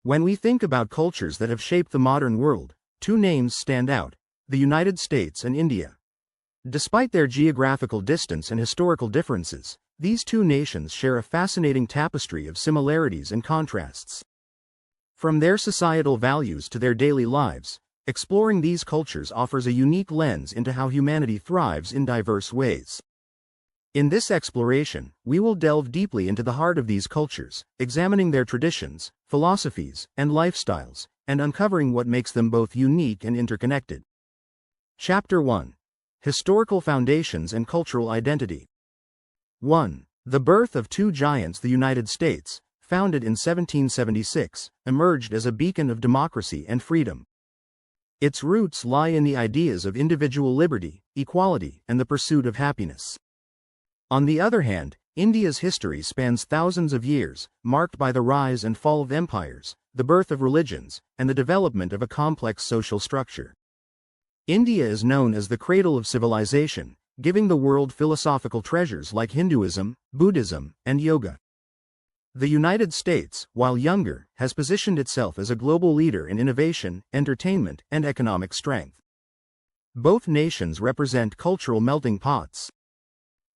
When we think about cultures that have shaped the modern world, two names stand out: the United States and India. Despite their geographical distance and historical differences, these two nations share a fascinating tapestry of similarities and contrasts. From their societal values to their daily lives, exploring these cultures offers a unique lens into how humanity thrives in diverse ways. In this exploration, we will delve deeply into the heart of these cultures, examining their traditions, philosophies, and lifestyles, and uncovering what makes them both unique and interconnected. Chapter 1: Historical Foundations and Cultural Identity. 1. The birth of two giants. The United States, founded in 1776, emerged as a beacon of democracy and freedom. Its roots lie in the ideas of individual liberty, equality, and the pursuit of happiness. On the other hand, India's history spans thousands of years, marked by the rise and fall of empires, the birth of religions, and the development of a complex social structure. India is known as the cradle of civilization, giving the world philosophical treasures like Hinduism, Buddhism, and yoga. The United States, while younger, has positioned itself as a global leader in innovation, entertainment, and economic strength. Both nations represent cultural melting pots.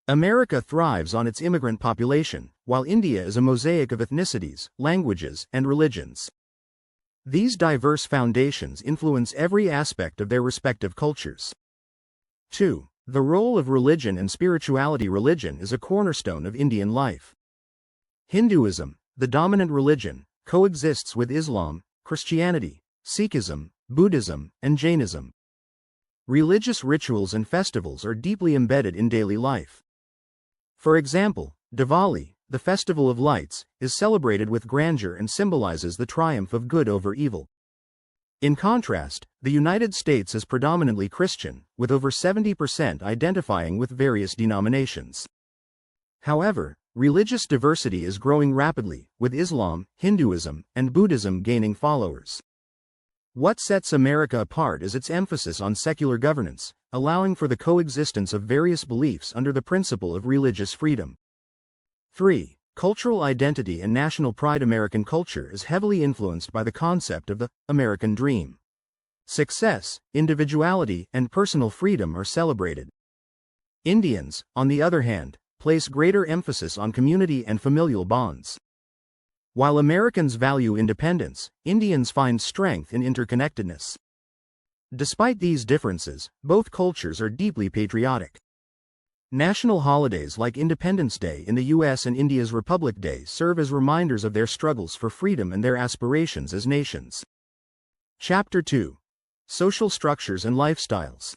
America thrives on its immigrant population, while India is a mosaic of ethnicities, languages, and religions. These diverse foundations influence every aspect of their respective cultures. 2. The role of religion and spirituality. Religion is a cornerstone of Indian life. Hinduism, the dominant religion, coexists with Islam, Christianity, Sikhism, Buddhism, and Jainism. Religious rituals and festivals are deeply embedded in daily life. For example, Diwali, the festival of lights, is celebrated with grandeur and symbolizes the triumph of good over evil. In contrast, the United States is predominantly Christian, with over 70% identifying with various denominations. However, religious diversity is growing rapidly, with Islam, Hinduism, and Buddhism gaining followers. What sets America apart is its emphasis on secular governance, allowing for the coexistence of various beliefs under the principle of religious freedom. 3. Cultural identity and national pride. American culture is heavily influenced by the concept of the American dream. Success, individuality, and personal freedom are celebrated. Indians, on the other hand, place greater emphasis on community and familial bonds. While Americans value independence, Indians find strength in interconnectedness. Despite these differences, both cultures are deeply patriotic. National holidays like Independence Day in the US and India's Republic Day serve as reminders of their struggles for freedom and their aspirations as nations. Chapter 2: Social Structures and Lifestyles.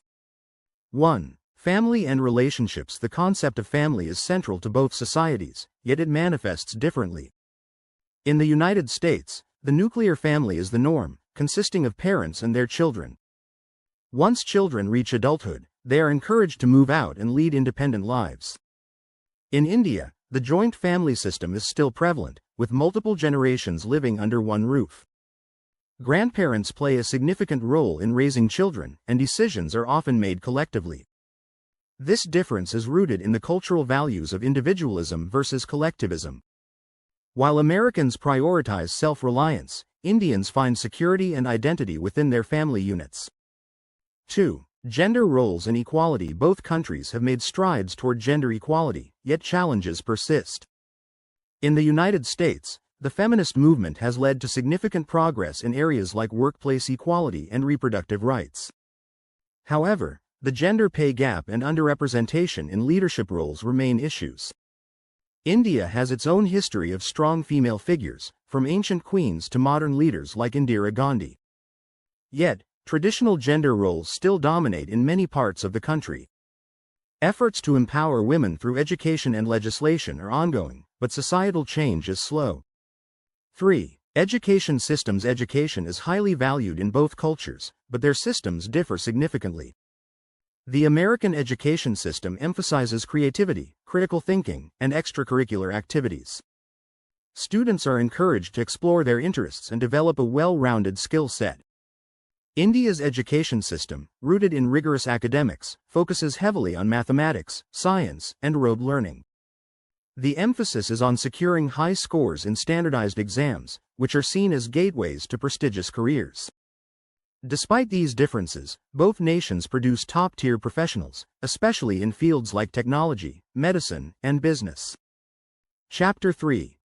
1. Family and relationships. The concept of family is central to both societies, yet it manifests differently. In the United States, the nuclear family is the norm, consisting of parents and their children. Once children reach adulthood, they are encouraged to move out and lead independent lives. In India, the joint family system is still prevalent, with multiple generations living under one roof. Grandparents play a significant role in raising children, and decisions are often made collectively. This difference is rooted in the cultural values of individualism versus collectivism. While Americans prioritize self-reliance, Indians find security and identity within their family units. 2. Gender roles and equality. Both countries have made strides toward gender equality, yet challenges persist. In the United States, the feminist movement has led to significant progress in areas like workplace equality and reproductive rights. However, the gender pay gap and underrepresentation in leadership roles remain issues. India has its own history of strong female figures, from ancient queens to modern leaders like Indira Gandhi. Yet, traditional gender roles still dominate in many parts of the country. Efforts to empower women through education and legislation are ongoing, but societal change is slow. 3. Education systems. Education is highly valued in both cultures, but their systems differ significantly. The American education system emphasizes creativity, critical thinking, and extracurricular activities. Students are encouraged to explore their interests and develop a well-rounded skill set. India's education system, rooted in rigorous academics, focuses heavily on mathematics, science, and rote learning. The emphasis is on securing high scores in standardized exams, which are seen as gateways to prestigious careers. Despite these differences, both nations produce top-tier professionals, especially in fields like technology, medicine, and business. Chapter 3.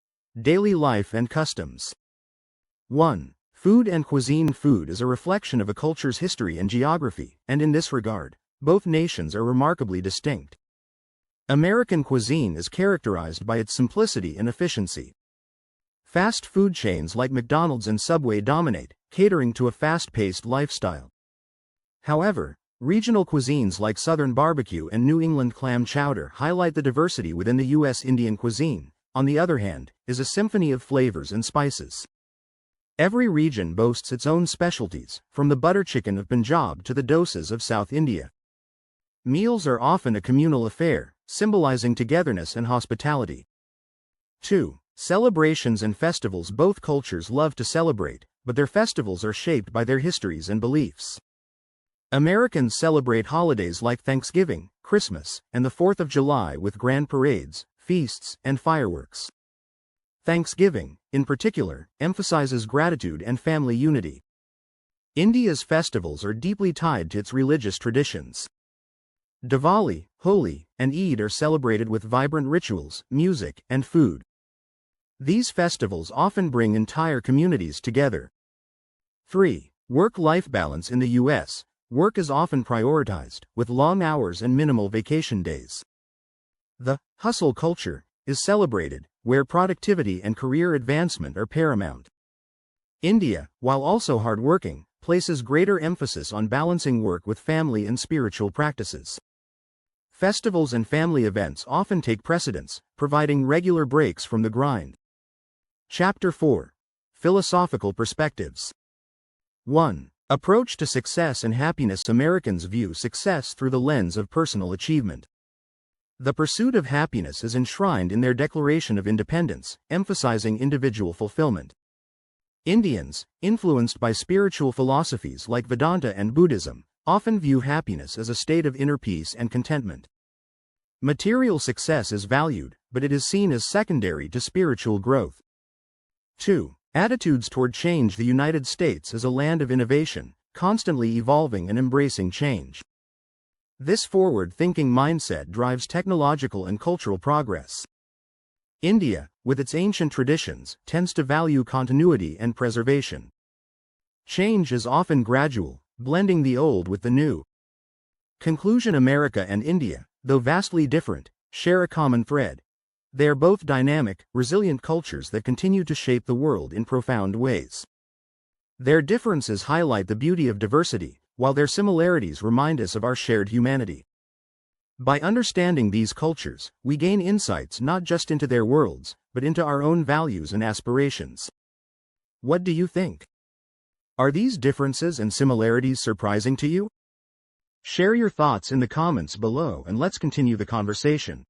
Daily Life and Customs. 1. Food and cuisine. Food is a reflection of a culture's history and geography, and in this regard, both nations are remarkably distinct. American cuisine is characterized by its simplicity and efficiency. Fast food chains like McDonald's and Subway dominate, catering to a fast-paced lifestyle. However, regional cuisines like Southern barbecue and New England clam chowder highlight the diversity within the U.S. Indian cuisine, on the other hand, is a symphony of flavors and spices. Every region boasts its own specialties, from the butter chicken of Punjab to the dosas of South India. Meals are often a communal affair, symbolizing togetherness and hospitality. 2. Celebrations and festivals. Both cultures love to celebrate, but their festivals are shaped by their histories and beliefs. Americans celebrate holidays like Thanksgiving, Christmas, and the 4th of July with grand parades, feasts, and fireworks. Thanksgiving, in particular, emphasizes gratitude and family unity. India's festivals are deeply tied to its religious traditions. Diwali, Holi, and Eid are celebrated with vibrant rituals, music, and food. These festivals often bring entire communities together. 3. Work-life balance. In the U.S., work is often prioritized, with long hours and minimal vacation days. The hustle culture is celebrated, where productivity and career advancement are paramount. India, while also hardworking, places greater emphasis on balancing work with family and spiritual practices. Festivals and family events often take precedence, providing regular breaks from the grind. Chapter 4. Philosophical Perspectives. 1. Approach to success and happiness. Americans view success through the lens of personal achievement. The pursuit of happiness is enshrined in their Declaration of Independence, emphasizing individual fulfillment. Indians, influenced by spiritual philosophies like Vedanta and Buddhism, often view happiness as a state of inner peace and contentment. Material success is valued, but it is seen as secondary to spiritual growth. 2. Attitudes toward change. The United States is a land of innovation, constantly evolving and embracing change. This forward-thinking mindset drives technological and cultural progress. India, with its ancient traditions, tends to value continuity and preservation. Change is often gradual, blending the old with the new. Conclusion. America and India, though vastly different, share a common thread. They are both dynamic, resilient cultures that continue to shape the world in profound ways. Their differences highlight the beauty of diversity, while their similarities remind us of our shared humanity. By understanding these cultures, we gain insights not just into their worlds, but into our own values and aspirations. What do you think? Are these differences and similarities surprising to you? Share your thoughts in the comments below and let's continue the conversation.